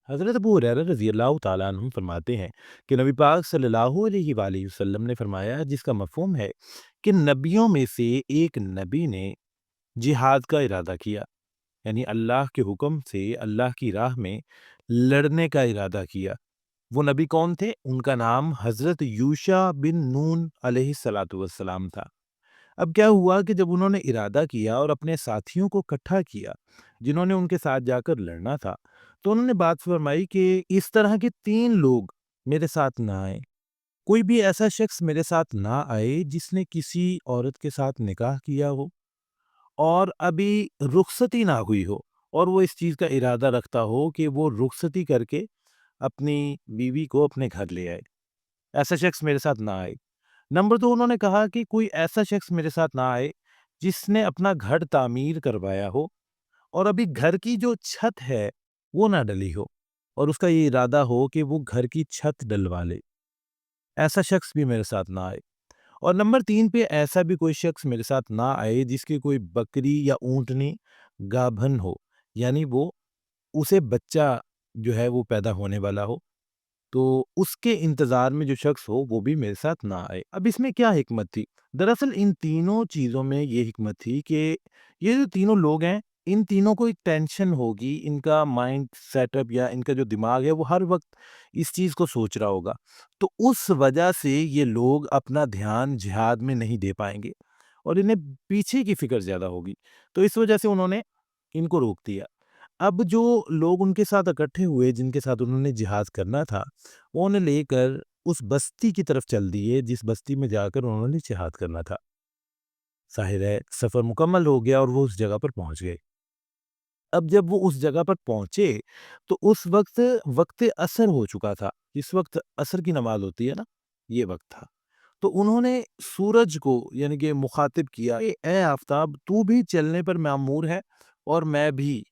حضرت ابو ہریرہ رضی اللہ تعالیٰ عنہ فرماتے ہیں کہ نبی پاک صلی اللہ علیہ وآلہ وسلم نے فرمایا، جس کا مفہوم ہے کہ نبیوں میں سے ایک نبی نے جہاد کا ارادہ کیا، یعنی اللہ کے حکم سے اللہ کی راہ میں لڑنے کا ارادہ کیا۔ وہ نبی کون تھے؟ ان کا نام حضرت یوشع بن نون علیہ الصلاۃ والسلام تھا۔ اب کیا ہوا کہ جب انہوں نے ارادہ کیا اور اپنے ساتھیوں کو اکٹھا کیا جنہوں نے ان کے ساتھ جا کر لڑنا تھا، تو انہوں نے بات فرمائی کہ اس طرح کے 3 لوگ میرے ساتھ نہ آئیں۔ کوئی بھی ایسا شخص میرے ساتھ نہ آئے جس نے کسی عورت کے ساتھ نکاح کیا ہو اور ابھی رخصتی نہ ہوئی ہو، اور وہ اس چیز کا ارادہ رکھتا ہو کہ وہ رخصتی کر کے اپنی بیوی کو اپنے گھر لے آئے، ایسا شخص میرے ساتھ نہ آئے۔ نمبر 2، انہوں نے کہا کہ کوئی ایسا شخص میرے ساتھ نہ آئے جس نے اپنا گھر تعمیر کروایا ہو اور ابھی گھر کی جو چھت ہے وہ نہ ڈلی ہو، اور اس کا یہ ارادہ ہو کہ وہ گھر کی چھت ڈلوا لے، ایسا شخص بھی میرے ساتھ نہ آئے۔ اور نمبر 3 پہ ایسا بھی کوئی شخص میرے ساتھ نہ آئے جس کی کوئی بکری یا اونٹنی گابھن ہو، یعنی وہ اسے بچہ جو ہے وہ پیدا ہونے والا ہو، تو اس کے انتظار میں جو شخص ہو وہ بھی میرے ساتھ نہ آئے۔ اب اس میں کیا حکمت تھی؟ دراصل ان تینوں چیزوں میں یہ حکمت تھی کہ یہ جو تینوں لوگ ہیں، ان تینوں کو ایک ٹینشن ہوگی، ان کا مائنڈ سیٹ اپ یا ان کا جو دماغ ہے وہ ہر وقت اس چیز کو سوچ رہا ہوگا، تو اس وجہ سے یہ لوگ اپنا دھیان جہاد میں نہیں دے پائیں گے اور انہیں پیچھے کی فکر زیادہ ہوگی، تو اس وجہ سے انہوں نے ان کو روک دیا۔ اب جو لوگ ان کے ساتھ اکٹھے ہوئے جن کے ساتھ انہوں نے جہاد کرنا تھا، وہ انہیں لے کر اس بستی کی طرف چل دیے جس بستی میں جا کر انہوں نے جہاد کرنا تھا۔ ظاہر ہے سفر مکمل ہو گیا اور وہ اس جگہ پر پہنچ گئے۔ اب جب وہ اس جگہ پر پہنچے تو اس وقت وقت عصر ہو چکا تھا، جس وقت عصر کی نماز ہوتی ہے نا، یہ وقت تھا۔ تو انہوں نے سورج کو یعنی کہ مخاطب کیا کہ اے آفتاب، تو بھی چلنے پر معمور ہے اور میں بھی،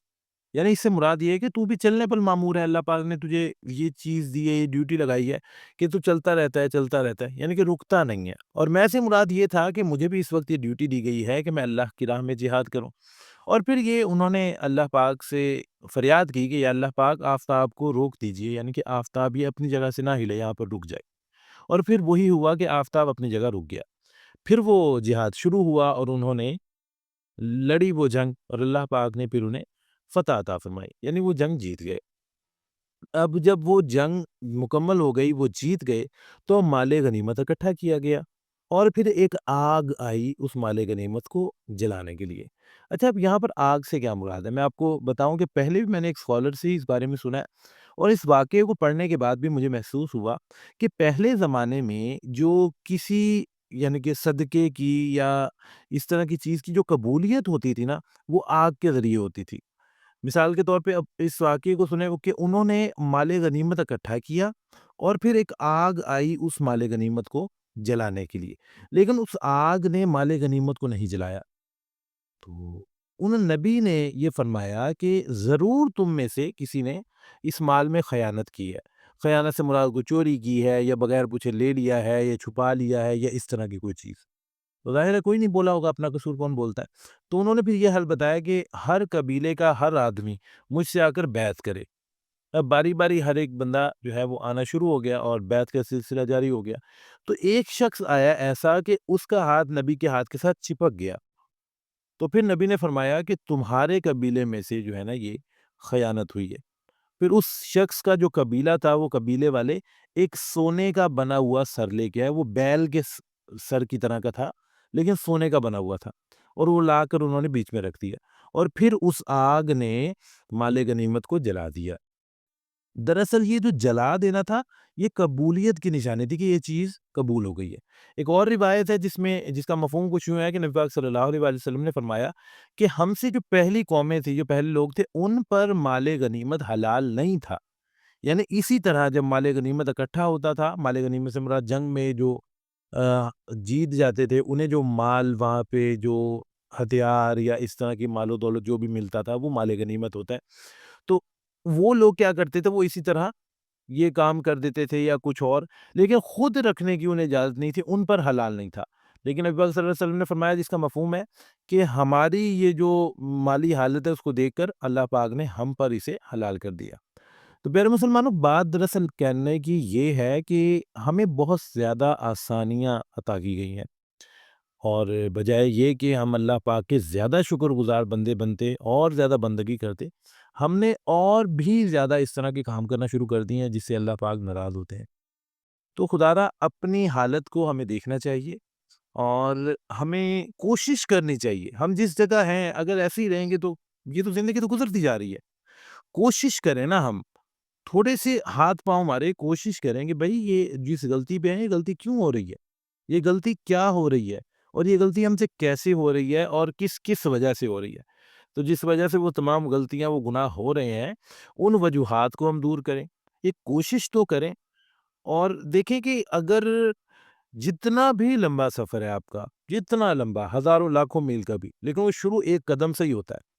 یعنی اس سے مراد یہ ہے کہ تو بھی چلنے پر معمور ہے، اللہ پاک نے تجھے یہ چیز دی ہے، یہ ڈیوٹی لگائی ہے کہ تو چلتا رہتا ہے چلتا رہتا ہے، یعنی کہ رکتا نہیں ہے، اور میں سے مراد یہ تھا کہ مجھے بھی اس وقت یہ ڈیوٹی دی گئی ہے کہ میں اللہ کی راہ میں جہاد کروں۔ اور پھر یہ انہوں نے اللہ پاک سے فریاد کی کہ یا اللہ پاک، آفتاب کو روک دیجئے، یعنی کہ آفتاب یہ اپنی جگہ سے نہ ہلے، یہاں پر رک جائے، اور پھر وہی ہوا کہ آفتاب اپنی جگہ رک گیا۔ پھر وہ جہاد شروع ہوا اور انہوں نے لڑی وہ جنگ، اور اللہ پاک نے پھر انہیں فتح عطا فرمائی، یعنی وہ جنگ جیت گئے۔ اب جب وہ جنگ مکمل ہو گئی، وہ جیت گئے، تو مال غنیمت اکٹھا کیا گیا اور پھر ایک آگ آئی اس مال غنیمت کو جلانے کے لیے۔ اچھا، اب یہاں پر آگ سے کیا مراد ہے؟ میں آپ کو بتاؤں کہ پہلے بھی میں نے ایک اسکالر سے اس بارے میں سنا ہے، اور اس واقعے کو پڑھنے کے بعد بھی مجھے محسوس ہوا کہ پہلے زمانے میں جو کسی یعنی کہ صدقے کی یا اس طرح کی چیز کی جو قبولیت ہوتی تھی نا، وہ آگ کے ذریعے ہوتی تھی۔ مثال کے طور پہ اب اس واقعے کو سنیں کہ انہوں نے مال غنیمت اکٹھا کیا اور پھر ایک آگ آئی اس مال غنیمت کو جلانے کے لیے، لیکن اس آگ نے مال غنیمت کو نہیں جلایا۔ تو ان نبی نے یہ فرمایا کہ ضرور تم میں سے کسی نے اس مال میں خیانت کی ہے۔ خیانت سے مراد کو چوری کی ہے یا بغیر پوچھے لے لیا ہے یا چھپا لیا ہے یا اس طرح کی کوئی چیز، تو ظاہر ہے کوئی نہیں بولا ہوگا، اپنا قصور کون بولتا ہے۔ تو انہوں نے پھر یہ حل بتایا کہ ہر قبیلے کا ہر آدمی مجھ سے آ کر بیعت کرے۔ اب باری باری ہر ایک بندہ جو ہے وہ آنا شروع ہو گیا اور بیعت کا سلسلہ جاری ہو گیا۔ تو ایک شخص آیا ایسا کہ اس کا ہاتھ نبی کے ہاتھ کے ساتھ چپک گیا، تو پھر نبی نے فرمایا کہ تمہارے قبیلے میں سے جو ہے نا یہ خیانت ہوئی ہے۔ پھر اس شخص کا جو قبیلہ تھا، وہ قبیلے والے ایک سونے کا بنا ہوا سر لے کے آئے، وہ بیل کے سر کی طرح کا تھا لیکن سونے کا بنا ہوا تھا، اور وہ لا کر انہوں نے بیچ میں رکھ دیا، اور پھر اس آگ نے مال غنیمت کو جلا دیا۔ دراصل یہ جو جلا دینا تھا، یہ قبولیت کی نشانی تھی کہ یہ چیز قبول ہو گئی ہے۔ ایک اور روایت ہے جس کا مفہوم کچھ یوں ہے کہ نبی پاک صلی اللہ علیہ وآلہ وسلم نے فرمایا کہ ہم سے جو پہلی قومیں تھیں، جو پہلے لوگ تھے، ان پر مال غنیمت حلال نہیں تھا، یعنی اسی طرح جب مال غنیمت اکٹھا ہوتا تھا، مال غنیمت سے مراد جنگ میں جو جیت جاتے تھے، انہیں جو مال وہاں پہ جو ہتھیار یا اس طرح کی مال و دولت جو بھی ملتا تھا وہ مال غنیمت ہوتا ہے۔ تو وہ لوگ کیا کرتے تھے، وہ اسی طرح یہ کام کر دیتے تھے یا کچھ اور، لیکن خود رکھنے کی انہیں اجازت نہیں تھی، ان پر حلال نہیں تھا۔ لیکن نبی پاک صلی اللہ علیہ وسلم نے فرمایا، جس کا مفہوم ہے کہ ہماری یہ جو مالی حالت ہے اس کو دیکھ کر اللہ پاک نے ہم پر اسے حلال کر دیا۔ تو پیارے مسلمانوں، بات دراصل کہنے کی یہ ہے کہ ہمیں بہت زیادہ آسانیاں عطا کی گئی ہیں، اور بجائے یہ کہ ہم اللہ پاک کے زیادہ شکر گزار بندے بنتے اور زیادہ بندگی کرتے، ہم نے اور بھی زیادہ اس طرح کے کام کرنا شروع کر دیے ہیں جس سے اللہ پاک ناراض ہوتے ہیں۔ تو خدارا اپنی حالت کو ہمیں دیکھنا چاہیے، اور ہمیں کوشش کرنی چاہیے، ہم جس جگہ ہیں اگر ایسے ہی رہیں گے تو یہ تو زندگی تو گزرتی جا رہی ہے۔ کوشش کریں نا، ہم تھوڑے سے ہاتھ پاؤں مارے، کوشش کریں کہ بھئی یہ جس غلطی پہ ہے یہ غلطی کیوں ہو رہی ہے، یہ غلطی کیا ہو رہی ہے، اور یہ غلطی ہم سے کیسے ہو رہی ہے، اور کس کس وجہ سے ہو رہی ہے۔ تو جس وجہ سے وہ تمام غلطیاں، وہ گناہ ہو رہے ہیں، ان وجوہات کو ہم دور کریں، ایک کوشش تو کریں، اور دیکھیں کہ اگر جتنا بھی لمبا سفر ہے آپ کا، جتنا لمبا، ہزاروں لاکھوں میل کا بھی، لیکن وہ شروع ایک قدم سے ہی ہوتا ہے۔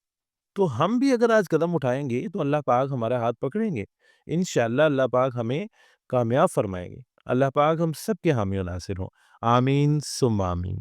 تو ہم بھی اگر آج قدم اٹھائیں گے تو اللہ پاک ہمارا ہاتھ پکڑیں گے، انشاءاللہ اللہ پاک ہمیں کامیاب فرمائیں گے۔ اللہ پاک ہم سب کے حامی و ناصر ہوں۔ آمین ثم آمین۔